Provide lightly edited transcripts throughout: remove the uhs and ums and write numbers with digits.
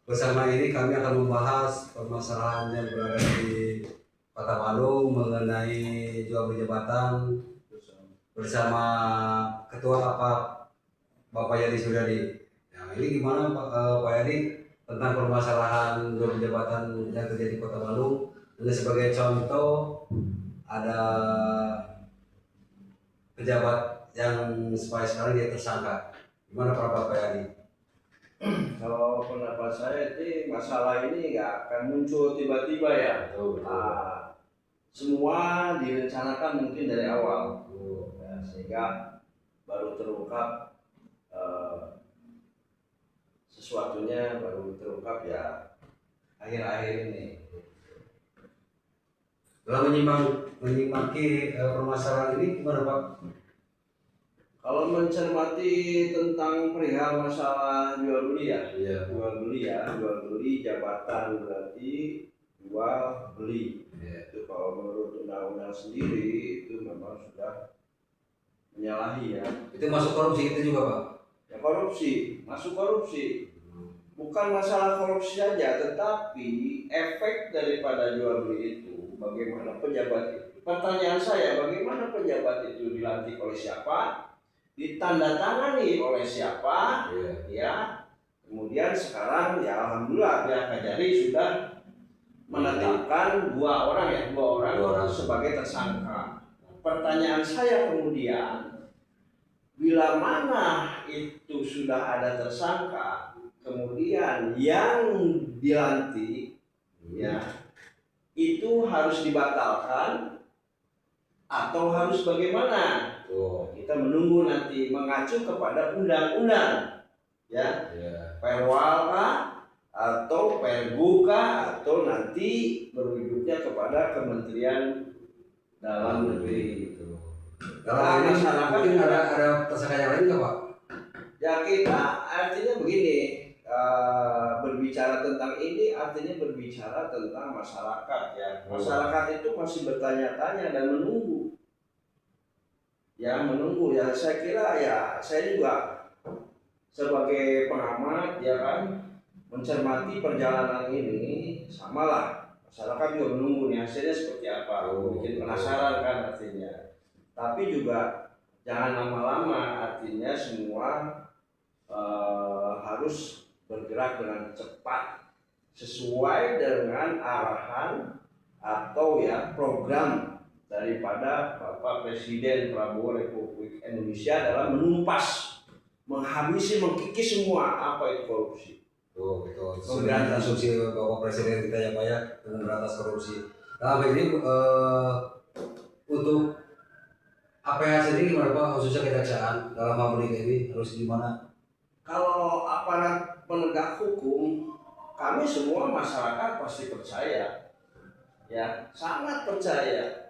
Bersama ini kami akan membahas permasalahan yang berada di Kota Palu mengenai jual beli jabatan bersama Ketua APAP Bapak Yadi Suryadi. Nah, ini gimana Pak Yadi tentang permasalahan jual beli jabatan yang terjadi di Kota Palu? Ini sebagai contoh ada pejabat yang sekarang dia tersangka. Gimana Pak Yadi? Kalau pendapat saya ini masalah ini nggak akan muncul tiba-tiba ya. Nah, semua direncanakan mungkin dari awal, ya, sehingga baru terungkap sesuatunya baru terungkap ya akhir-akhir ini. Dalam menyimaki permasalahan ini gimana Pak? Kalau mencermati tentang perihal masalah jual beli ya, jual beli jabatan berarti jual beli. Itu kalau menurut undang-undang sendiri itu memang sudah menyalahi ya. Itu masuk korupsi itu juga Pak? Ya korupsi, masuk korupsi. Bukan masalah korupsi saja, tetapi efek daripada jual beli itu bagaimana pejabat itu. Pertanyaan saya, bagaimana pejabat itu dilantik oleh siapa? Ditandatangani oleh siapa, ya. Kemudian sekarang ya alhamdulillah ya Kajari sudah menetapkan dua orang sebagai tersangka. Pertanyaan saya kemudian, bila mana itu sudah ada tersangka, kemudian yang dilantik ya itu harus dibatalkan atau harus bagaimana? Kita menunggu nanti mengacu kepada undang-undang ya, perwal atau pergub atau nanti berujungnya kepada Kementerian Dalam Negeri itu. Kalau ini mungkin ada tersangka yang lain nggak Pak? Ya kita artinya begini, berbicara tentang ini artinya berbicara tentang masyarakat ya. Masyarakat itu masih bertanya-tanya dan menunggu. Ya menunggu ya, saya kira ya saya juga sebagai pengamat ya kan mencermati perjalanan ini, samalah masyarakat juga menunggu nih hasilnya seperti apa, bikin penasaran kan artinya. Tapi juga jangan lama-lama, artinya semua harus bergerak dengan cepat sesuai dengan arahan atau ya program daripada Bapak Presiden Prabowo Republik Indonesia dalam menumpas, menghabisi, mengkikis semua apa itu korupsi. Betul. Memberantas instruksi Bapak Presiden kita yang banyak memberantas korupsi. Nah, ini untuk APH sendiri gimana Pak, khususnya kejaksaan dalam hal ini harus gimana? Kalau aparat penegak hukum, kami semua masyarakat pasti percaya, ya sangat percaya.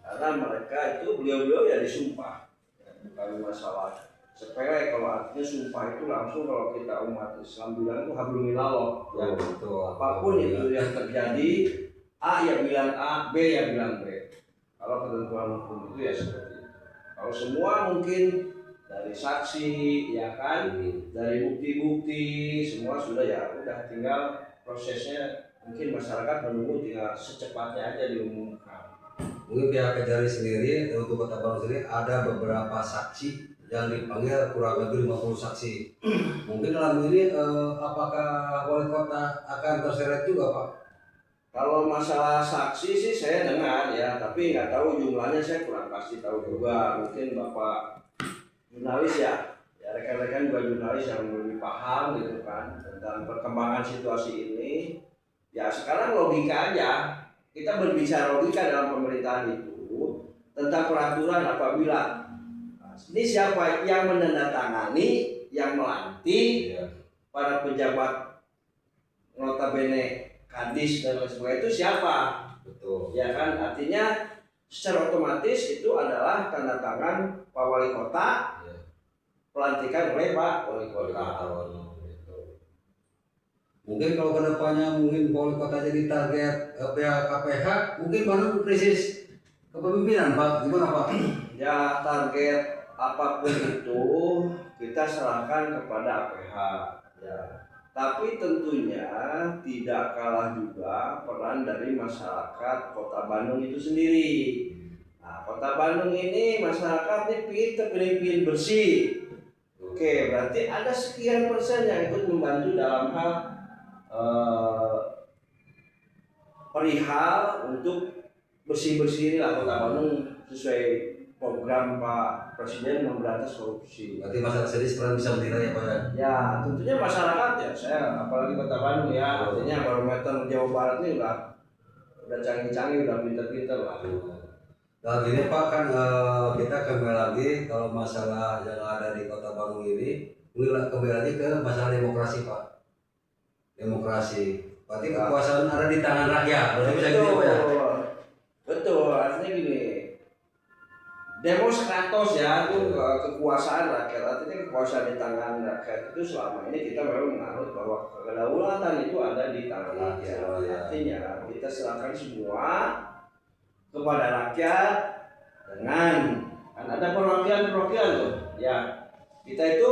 Karena mereka itu beliau-beliau ya disumpah, bukan masalah sepele. Kalau artinya sumpah itu langsung, kalau kita umat Islam bilang itu hablum minallah ya. Apapun itu yang terjadi, A ya bilang A, B ya bilang B. Kalau ketentuan hukum itu ya seperti itu. Kalau semua mungkin dari saksi ya kan, dari bukti-bukti semua sudah ya udah, tinggal prosesnya mungkin masyarakat menunggu, tinggal secepatnya aja diumumkan. Mungkin pihak Kejari sendiri untuk Kota Palu sendiri ada beberapa saksi yang dipanggil, kurang lebih 50 saksi. Mungkin dalam ini apakah wali kota akan terseret juga Pak? Kalau masalah saksi sih saya dengar ya, tapi nggak tahu jumlahnya, saya kurang pasti tahu juga. Mungkin Bapak jurnalis ya rekan-rekan juga jurnalis yang lebih paham gitu kan tentang perkembangan situasi ini. Ya sekarang logika aja, kita berbicara logika dalam pemerintahan itu tentang peraturan apabila ini siapa yang menandatangani, yang melantik para pejabat notabene kadis dan lain sebagainya itu siapa? Betul. Ya kan, artinya secara otomatis itu adalah tanda tangan Pak Wali Kota, pelantikan oleh Pak Wali Kota. Mungkin kalau kedepannya mungkin wali kota jadi target pihak KPH, mungkin baru krisis kepemimpinan Pak, gimana Pak? Ya target apapun itu kita serahkan kepada APH ya. Tapi tentunya tidak kalah juga peran dari masyarakat Kota Bandung itu sendiri. Nah, Kota Bandung ini masyarakatnya pilih bersih. Oke, berarti ada sekian persen yang ikut membantu dalam hal perihal untuk bersih-bersih inilah Kota Bandung sesuai program Pak Presiden memberantas korupsi. Berarti masyarakat sendiri sekarang bisa menilai apa ya? Ya, tentunya masyarakat ya, saya apalagi Kota Bandung ya, artinya barometer Jawa Barat ini udah canggih-canggih, udah pinter-pinter lah. Nah ini Pak kan kita kembali lagi kalau masalah yang ada di Kota Bandung ini kembali lagi ke masalah demokrasi Pak. Demokrasi. Berarti kekuasaan ada di tangan rakyat. Berarti bisa gitu Pak ya? Betul, artinya gini. Demos Kratos ya, itu kekuasaan rakyat. Artinya kekuasaan di tangan rakyat itu selama ini kita memang menganut bahwa kedaulatan itu ada di tangan rakyat. Artinya kita serahkan semua kepada rakyat dengan kan ada perwakilan tuh ya, kita itu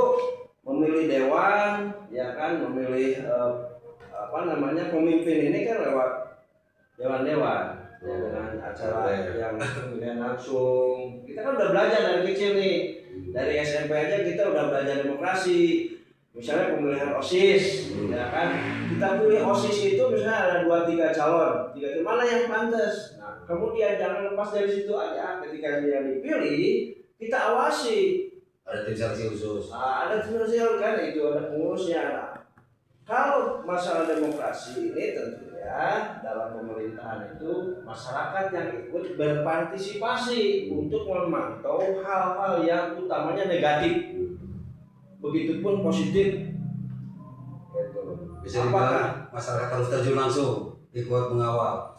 memilih dewan ya kan, memilih pemimpin ini kan lewat dewan-dewan ya, dengan acara yang pemilihan langsung. Kita kan udah belajar dari kecil nih, dari SMP aja kita udah belajar demokrasi. Misalnya pemilihan OSIS, ya kan, kita pilih OSIS itu misalnya ada 2-3 calon, mana yang pantas. Nah, kemudian jangan lepas dari situ aja. Ketika dia dipilih, kita awasi. Ada tim seleksi khusus. Ada tim seleksi kan, itu ada pengurusnya. Nah, kalau masalah demokrasi ini tentunya dalam pemerintahan itu masyarakat yang ikut berpartisipasi untuk memantau hal-hal yang utamanya negatif. Begitupun positif. Gitu. Bisa dibilang masyarakat harus terjun langsung ikut mengawal.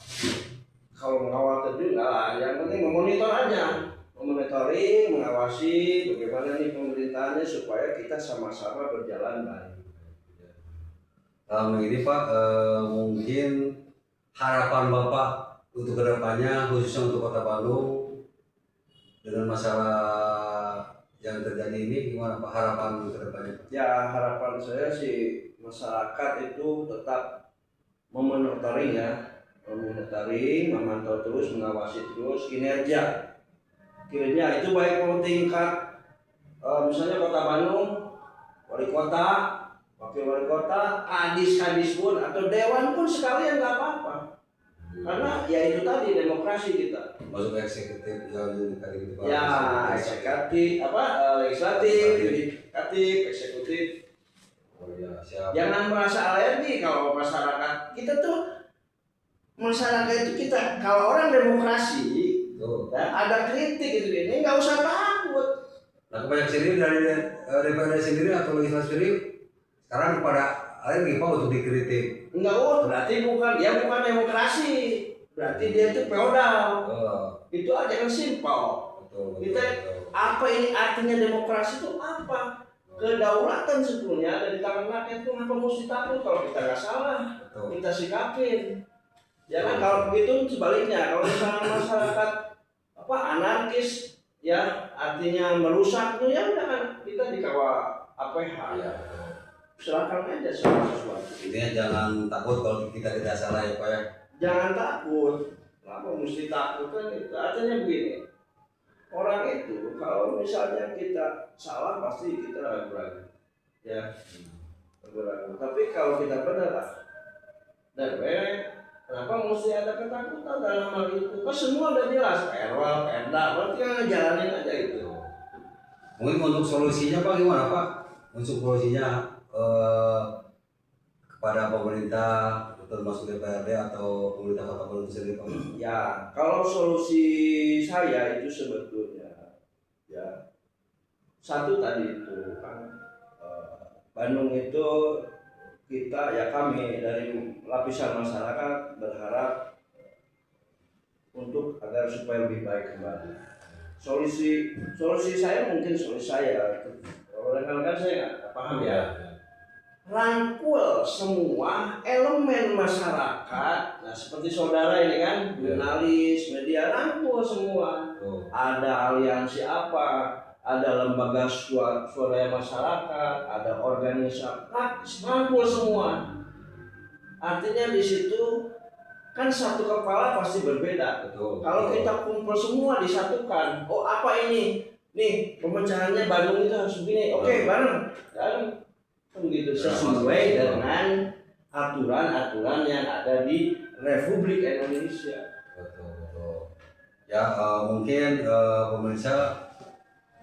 Kalau mengawal terjun enggak lah, yang penting memonitor aja, memonitoring, mengawasi bagaimana nih pemerintahannya supaya kita sama-sama berjalan baik. Dalam ini Pak, mungkin harapan Bapak untuk kedepannya khususnya untuk Kota Bandung dengan masalah yang terjadi ini gimana Pak, harapan kedepannya Pak? Ya, harapan saya sih masyarakat itu tetap memonitoring ya, memantau terus, mengawasi terus kinerja itu baik untuk tingkat misalnya Kota Bandung, wali kota, wakil wali kota, kadis pun atau dewan pun sekalian nggak apa-apa. Karena ya itu tadi demokrasi kita. Masuk eksekutif yang tadi gitu Pak. Ya, eksekutif legislatif, eksekutif. Oh ya, siap. Jangan merasa alergi kalau masyarakat kita tuh, masyarakat itu kita kalau orang demokrasi ya, ada kritik gitu ini nggak usah takut. Nah kebanyakan sendiri dari DPRD sendiri atau legislatif sendiri sekarang kepada alergi Pak untuk dikritik. Enggak, berarti bukan demokrasi, berarti dia itu feodal. Itu aja yang simpel. Kita apa ini artinya demokrasi itu apa? Kedaulatan sebetulnya ada di tangan rakyat, itu ngapa mesti takut kalau kita nggak salah, kita sikapin. Ya kan, kalau begitu sebaliknya, kalau misalnya masyarakat anarkis ya, artinya merusak itu ya udah kan kita dikawal APH ya. Silakan aja sesuatu. Intinya jangan takut kalau kita tidak salah ya Pak ya. Jangan takut. Kenapa mesti takut kan? Itu artinya begini. Orang itu kalau misalnya kita salah pasti kita ragu-ragu. Ya. Ragu-ragu. Tapi kalau kita benar dan kenapa mesti ada ketakutan dalam hal itu? Kan semua udah jelas, perwal, perda, berarti kan jalanin aja itu. Mungkin untuk solusinya Pak gimana Pak? Untuk solusinya kepada pemerintah termasuk DPRD atau pemerintah Kota Bandung sendiri Pak? Ya, kalau solusi saya itu sebetulnya ya satu tadi itu kan Bandung itu kita ya kami dari lapisan masyarakat berharap untuk agar supaya lebih baik kembali. Solusi saya mungkin rekan-rekan saya nggak paham ya. Rangkul semua elemen masyarakat, nah seperti saudara ini kan, jurnalis, media, rangkul semua. Ada aliansi apa, ada lembaga swadaya masyarakat, ada organisasi, rangkul semua. Artinya di situ kan satu kepala pasti berbeda. Betul. Kalau kita kumpul semua disatukan, oh apa ini? Nih pemecahannya Bandung itu harus begini. Oke, bareng. Dan begitu sesuai dengan aturan-aturan yang ada di Republik Indonesia. Betul. Ya mungkin pemirsa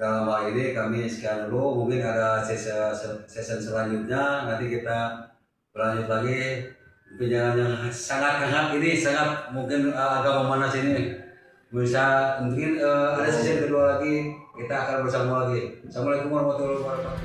dalam hal ini kami sekian dulu. Mungkin ada sesi selanjutnya nanti kita berlanjut lagi. Mungkin jangan yang sangat hangat ini, sangat mungkin agak memanas ini. Bisa mungkin ada sesi kedua lagi, kita akan bersama lagi. Assalamualaikum warahmatullahi wabarakatuh.